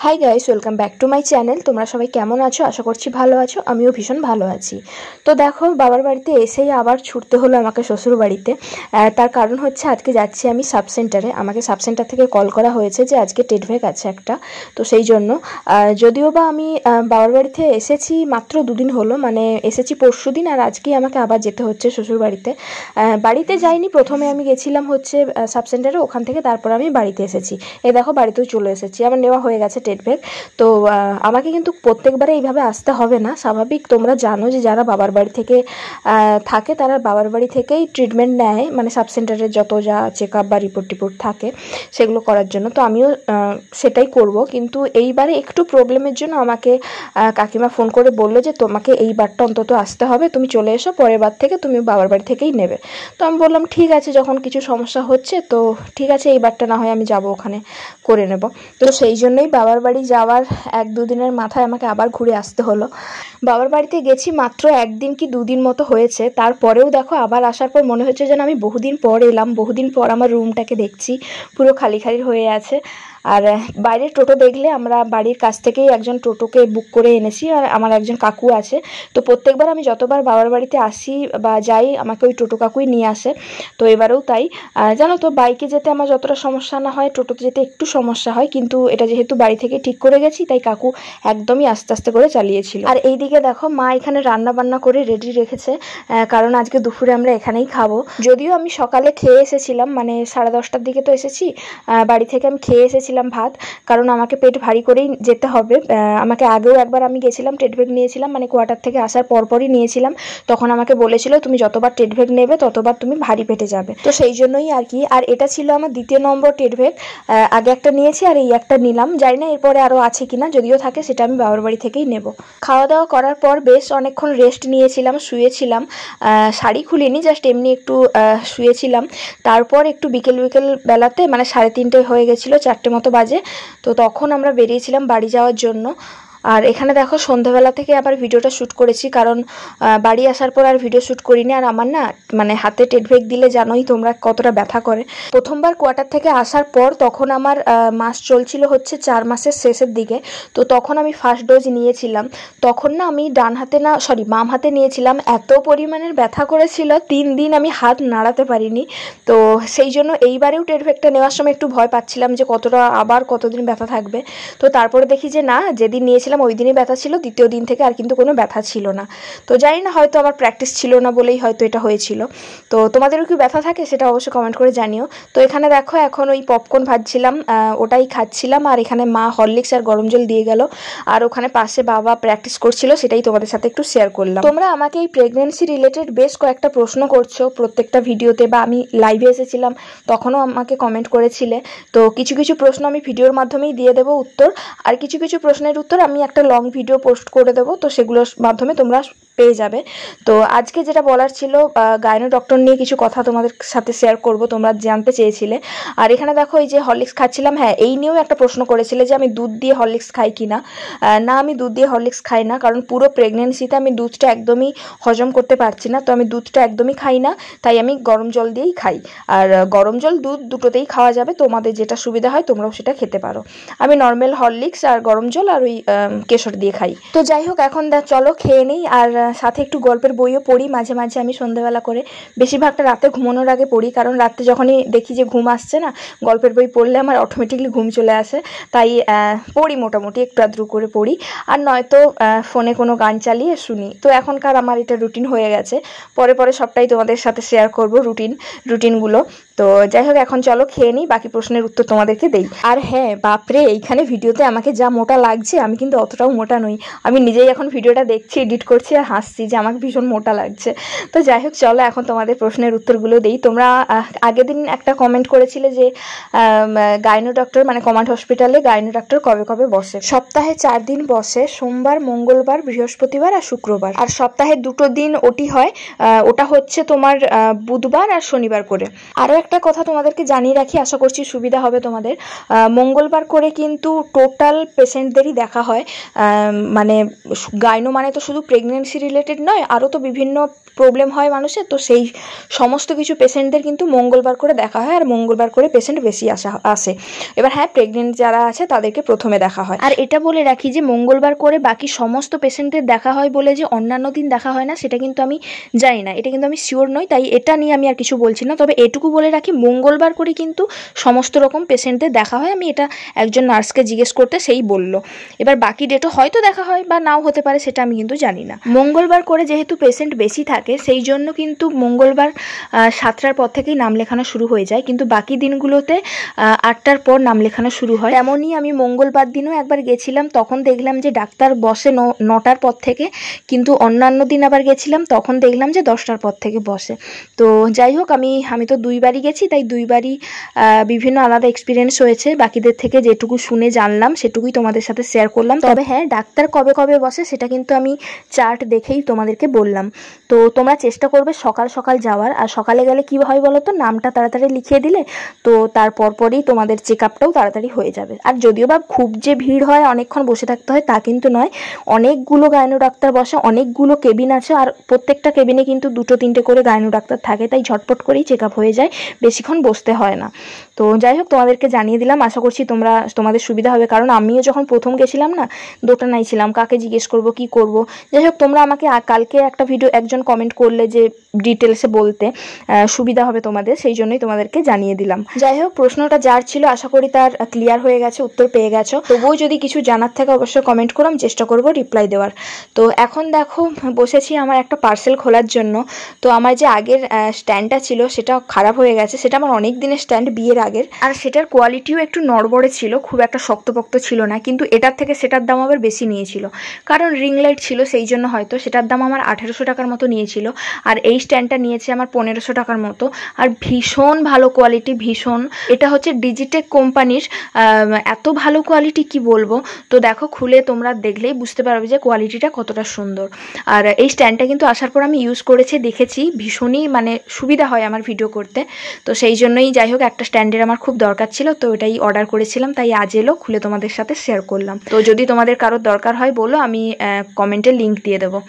Hi guys, welcome back to my channel. তোমরা সবাই কেমন আছো? আশা করছি ভালো আছো। আমিও ভীষণ ভালো আছি। তো দেখো, বাবার বাড়িতে এসেই আবার ছুটতে হলো আমাকে শ্বশুর বাড়িতে। তার কারণ হচ্ছে আজকে যাচ্ছি আমি সাব সেন্টারে। আমাকে সাব সেন্টার থেকে কল করা হয়েছে যে আজকে টেটভেক আছে একটা। তো সেই জন্য যদিও বা আমি বাবার বাড়িতে এসেছি মাত্র দুদিন হলো, মানে এসেছি পরশু দিন, আর আজকেই আমাকে আবার যেতে হচ্ছে শ্বশুর বাড়িতে। বাড়িতে যাইনি, প্রথমে আমি গেছিলাম হচ্ছে সাব সেন্টারে, ওখান থেকে তারপর আমি বাড়িতে এসেছি। এই দেখো, বাড়িতেও চলে এসেছি, আমার নেওয়া হয়ে গেছে টেটভেক। তো আমাকে কিন্তু প্রত্যেকবারে এইভাবে আসতে হবে না, স্বাভাবিক। তোমরা জানো যে যারা বাবার বাড়ি থেকে থাকে তারা বাবার বাড়ি থেকেই ট্রিটমেন্ট নেয়, মানে সাব সেন্টারের যত যা চেক আপ বা রিপোর্ট থাকে সেগুলো করার জন্য। তো আমিও সেটাই করব, কিন্তু এইবারে একটু প্রবলেমের জন্য আমাকে কাকিমা ফোন করে বললো যে তোমাকে এইবারটা অন্তত আসতে হবে, তুমি চলে এসো, পরের বার থেকে তুমি বাবার বাড়ি থেকেই নেবে। তো আমি বললাম ঠিক আছে, যখন কিছু সমস্যা হচ্ছে তো ঠিক আছে, এইবারটা না হয় আমি যাব, ওখানে করে নেব। তো সেই জন্যই বাবার বাড়ি যাওয়ার এক দুদিনের মাথায় আমাকে আবার ঘুরে আসতে হলো। বাবার বাড়িতে গেছি মাত্র একদিন কি দুদিন মতো হয়েছে, তারপরেও দেখো আবার আসার পর মনে হচ্ছে যেন আমি বহুদিন পর এলাম, বহুদিন পর আমার রুমটাকে দেখছি পুরো খালি খালি হয়ে আছে। আর বাইরের টোটো দেখলে, আমরা বাড়ির কাছ থেকেই একজন টোটোকে বুক করে এনেছি, আর আমার একজন কাকু আছে। তো প্রত্যেকবার আমি যতবার বাবার বাড়িতে আসি বা যাই আমাকে ওই টোটো কাকুই নিয়ে আসে। তো এবারেও তাই। জানো তো, বাইকে যেতে আমার যতটা সমস্যা না হয়, টোটোতে যেতে একটু সমস্যা হয়, কিন্তু এটা যেহেতু বাড়ি থেকে ঠিক করে গেছি তাই কাকু একদমই আস্তে আস্তে করে চালিয়েছিল। আর এইদিকে দেখো, মা এখানে রান্না বান্না করে রেডি রেখেছে, কারণ আজকে দুপুরে আমরা এখানেই খাবো। যদিও আমি সকালে খেয়ে এসেছিলাম, মানে 10:30টার দিকে তো এসেছি বাড়ি থেকে, আমি খেয়ে এসেছিলাম ভাত, কারণ আমাকে পেট ভারী করেই যেতে হবে। আমাকে আগেও একবার আমি গেছিলাম, টেটভেক নিয়েছিলাম, মানে কোয়ার্টার থেকে আসার পরপরই নিয়েছিলাম। তখন আমাকে বলেছিল তুমি যতবার টেটভেক নেবে ততবার তুমি ভারী পেটে যাবে। তো সেই জন্যই আর কি। আর এটা ছিল আমার দ্বিতীয় নম্বর টেটভেক। আগে একটা নিয়েছি আর এই একটা নিলাম, জানি না এরপরে আরও আছে কিনা, যদিও থাকে সেটা আমি বাবার বাড়ি থেকেই নেব। খাওয়া দাওয়া করার পর বেশ অনেকক্ষণ রেস্ট নিয়েছিলাম, শুয়েছিলাম। শাড়ি খুলিনি, জাস্ট এমনি একটু শুয়েছিলাম। তারপর একটু বিকেল বেলাতে, মানে 3:30 হয়ে গেছিলো, 4টে মতো বাজে। তো তখন আমরা বেরিয়েছিলাম বাড়ি যাওয়ার জন্য। আর এখানে দেখো, সন্ধ্যাবেলা থেকে আবার ভিডিওটা শ্যুট করেছি, কারণ বাড়ি আসার পর আর ভিডিও শ্যুট করিনি। আর আমার না, মানে হাতে টেটভেক দিলে জানোই তোমরা কতটা ব্যথা করে। প্রথমবার কোয়ার্টার থেকে আসার পর তখন আমার মাস চলছিল হচ্ছে 4 মাসের শেষের দিকে। তো তখন আমি ফার্স্ট ডোজ নিয়েছিলাম। তখন না আমি বাম হাতে নিয়েছিলাম। এত পরিমাণের ব্যথা করেছিল, 3 দিন আমি হাত নাড়াতে পারিনি। তো সেই জন্য এইবারেও টেটভেকটা নেওয়ার সময় একটু ভয় পাচ্ছিলাম যে কতদিন ব্যথা থাকবে। তো তারপরে দেখি যে না, যেদিন নিয়েছিলাম ওই দিনই ব্যথা ছিল, দ্বিতীয় দিন থেকে আর কিন্তু কোনো ব্যথা ছিল না। তো জানি না, হয়তো আমার প্র্যাকটিস ছিল না বলেই হয়তো এটা হয়েছিল। তো তোমাদেরও কি ব্যথা থাকে সেটা অবশ্যই কমেন্ট করে জানিও। তো এখানে দেখো, এখন ওই পপকর্ন ভাজছিলাম, ওটাই খাচ্ছিলাম। আর এখানে মা হরলিক্স আর গরম জল দিয়ে গেল, আর ওখানে পাশে বাবা প্র্যাকটিস করছিল, সেটাই তোমাদের সাথে একটু শেয়ার করলাম। তোমরা আমাকে এই প্রেগনেন্সি রিলেটেড বেশ কয়েকটা প্রশ্ন করছো প্রত্যেকটা ভিডিওতে, বা আমি লাইভে এসেছিলাম তখনও আমাকে কমেন্ট করেছিলে। তো কিছু কিছু প্রশ্ন আমি ভিডিওর মাধ্যমেই দিয়ে দেবো উত্তর, আর কিছু কিছু প্রশ্নের উত্তর আমি একটা লং ভিডিও পোস্ট করে দেবো, তো সেগুলোর মাধ্যমে তোমরা পেয়ে যাবে। তো আজকে যেটা বলার ছিল, গাইনো ডক্টর নিয়ে কিছু কথা তোমাদের সাথে শেয়ার করব, তোমরা জানতে চেয়েছিলে। আর এখানে দেখো, এই যে হরলিক্স খাচ্ছিলাম, হ্যাঁ এই নিয়েও একটা প্রশ্ন করেছিলে যে আমি দুধ দিয়ে হরলিক্স খাই কিনা। না, আমি দুধ দিয়ে হরলিক্স খাই না, কারণ পুরো প্রেগনেন্সিতে আমি দুধটা একদমই হজম করতে পারছি না। তো আমি দুধটা একদমই খাই না, তাই আমি গরম জল দিয়েই খাই। আর গরম জল দুধ দুটোতেই খাওয়া যাবে, তোমাদের যেটা সুবিধা হয় তোমরাও সেটা খেতে পারো। আমি নর্মাল হরলিক্স আর গরম জল আর ওই কেশর দিয়ে খাই। তো যাই হোক, এখন চলো খেয়ে নিই, আর সাথে একটু গল্পের বইও পড়ি মাঝে মাঝে। আমি সন্ধ্যাবেলা করে বেশিরভাগটা রাতে ঘুমানোর আগে পড়ি, কারণ রাতে যখনই দেখি যে ঘুম আসছে না, গল্পের বই পড়লে আমার অটোমেটিকলি ঘুম চলে আসে। তাই পড়ি, মোটামুটি একটু আধটু করে পড়ি, আর নয়তো ফোনে কোনো গান চালিয়ে শুনি। তো এখনকার আমার এটা রুটিন হয়ে গেছে। পরে সবটাই তোমাদের সাথে শেয়ার করবো, রুটিনগুলো। তো যাই হোক, এখন চলো খেয়ে নিই, বাকি প্রশ্নের উত্তর তোমাদেরকে দেই। আর হ্যাঁ, বাপরে, এইখানে ভিডিওতে আমাকে যা মোটা লাগছে, আমি কিন্তু অতটাও মোটা নই। আমি নিজেই এখন ভিডিওটা দেখছি, এডিট করছি আর হাসছি যে আমাকে ভীষণ মোটা লাগছে। তো যাই হোক, চলো এখন তোমাদের প্রশ্নের উত্তরগুলো দেই। তোমরা আগের দিন একটা কমেন্ট করেছিলে যে গাইনো ডক্টর, মানে কমান্ড হসপিটালে গাইনো ডক্টর কবে কবে বসে। সপ্তাহে 4 দিন বসে, সোমবার, মঙ্গলবার, বৃহস্পতিবার আর শুক্রবার। আর সপ্তাহে 2 দিন ওটি হয়, ওটা হচ্ছে তোমার বুধবার আর শনিবার করে। আরও একটা কথা তোমাদেরকে জানিয়ে রাখি, আশা করছি সুবিধা হবে তোমাদের। মঙ্গলবার করে কিন্তু টোটাল পেশেন্টদেরই দেখা হয়, মানে গাইনো মানে তো শুধু প্রেগনেন্সি রিলেটেড নয়, আরও তো বিভিন্ন প্রবলেম হয় মানুষের, তো সেই সমস্ত কিছু পেশেন্টদের কিন্তু মঙ্গলবার করে দেখা হয়, আর মঙ্গলবার করে পেশেন্ট বেশি আসে। এবার হ্যাঁ, প্রেগনেন্ট যারা আছে তাদেরকে প্রথমে দেখা হয়। আর এটা বলে রাখি যে মঙ্গলবার করে বাকি সমস্ত পেশেন্টদের দেখা হয় বলে যে অন্যান্য দিন দেখা হয় না, সেটা কিন্তু আমি জানি না, এটা কিন্তু আমি শিওর নই, তাই এটা নিয়ে আমি আর কিছু বলছি না। তবে এটুকু বলে রাখি, মঙ্গলবার করে কিন্তু সমস্ত রকম পেশেন্টদের দেখা হয়। আমি এটা একজন নার্সকে জিজ্ঞেস করতে সেই বললো। এবার বাকি ডেটও হয়তো দেখা হয় বা নাও হতে পারে, সেটা আমি কিন্তু জানি না। মঙ্গলবার করে যেহেতু পেশেন্ট বেশি থাকে, সেই জন্য কিন্তু মঙ্গলবার 7টার পর থেকেই নাম লেখানো শুরু হয়ে যায়, কিন্তু বাকি দিনগুলোতে 8টার পর নাম লেখানো শুরু হয়। তেমনই আমি মঙ্গলবার দিনও একবার গেছিলাম, তখন দেখলাম যে ডাক্তার বসে 9টার পর থেকে, কিন্তু অন্যান্য দিন আবার গেছিলাম তখন দেখলাম যে 10টার পর থেকে বসে। তো যাই হোক, আমি তো 2বারই গেছি, তাই 2বারই বিভিন্ন আলাদা এক্সপিরিয়েন্স হয়েছে। বাকিদের থেকে যেটুকু শুনে জানলাম সেটুকুই তোমাদের সাথে শেয়ার করলাম। তবে হ্যাঁ, ডাক্তার কবে কবে বসে সেটা কিন্তু আমি চার্ট দেখেই তোমাদেরকে বললাম। তো তোমরা চেষ্টা করবে সকাল সকাল যাওয়ার, আর সকালে গেলে কী হয় বলো তো, নামটা তাড়াতাড়ি লিখিয়ে দিলে তো তারপর পরই তোমাদের চেক আপটাও তাড়াতাড়ি হয়ে যাবে। আর যদিও বা খুব যে ভিড় হয়, অনেকক্ষণ বসে থাকতে হয়, তা কিন্তু নয়। অনেকগুলো গাইনো ডাক্তার বসে, অনেকগুলো কেবিন আছে, আর প্রত্যেকটা কেবিনে কিন্তু 2-3টে করে গাইনো ডাক্তার থাকে, তাই ঝটপট করেই চেক আপ হয়ে যায়, বেশিক্ষণ বসতে হয় না। তো যাই হোক, তোমাদেরকে জানিয়ে দিলাম, আশা করছি তোমাদের সুবিধা হবে। কারণ আমিও যখন প্রথম গেছিলাম না, দোটানাই ছিলাম, কাকে জিজ্ঞেস করব কি করব। যাই হোক, তোমরা আমাকে কালকে একটা ভিডিও একজন কমেন্ট করলে যে ডিটেলসে বলতে, সুবিধা হবে তোমাদের, সেই জন্যই তোমাদেরকে জানিয়ে দিলাম। যাই হোক, প্রশ্নটা যার ছিল আশা করি তার ক্লিয়ার হয়ে গেছে, উত্তর পেয়ে গেছো। তবুও যদি কিছু জানার থাকে অবশ্যই কমেন্ট করো, আমি চেষ্টা করবো রিপ্লাই দেওয়ার। তো এখন দেখো, বসেছি আমার একটা পার্সেল খোলার জন্য। তো আমার যে আগের স্ট্যান্ডটা ছিল সেটা খারাপ হয়ে গেছে, সেটা আমার অনেক দিনের স্ট্যান্ড, বিয়ের আগের, আর সেটার কোয়ালিটিও একটু নড়বড়ে ছিল, খুব একটা শক্তপোক্ত ছিল না। কিন্তু এটার থেকে সেটার দাম আবার বেশি নিয়েছিল, কারণ রিং লাইট ছিল সেই জন্য হয়তো। সেটার দাম আমার 1800 টাকার মতো নিয়েছিল, আর এই স্ট্যান্ডটা নিয়েছে আমার 1500 টাকার মতো। আর ভীষণ ভালো কোয়ালিটি, ভীষণ। এটা হচ্ছে ডিজিটেক কোম্পানির, এত ভালো কোয়ালিটি কি বলবো। তো দেখো, খুলে তোমরা দেখলেই বুঝতে পারবে যে কোয়ালিটিটা কতটা সুন্দর। আর এই স্ট্যান্ডটা কিন্তু আসার পর আমি ইউজ করেছি, দেখেছি ভীষণই মানে সুবিধা হয় আমার ভিডিও করতে। তো সেই জন্যই যাই হোক, একটা স্ট্যান্ডের আমার খুব দরকার ছিল, তো এটাই অর্ডার করেছিলাম, তাই আজ এলো, খুলে তোমাদের সাথে শেয়ার করলাম। তো যদি তোমাদের কারোর দরকার হয় বলো, আমি কমেন্টে লিঙ্ক দিয়ে দেবো।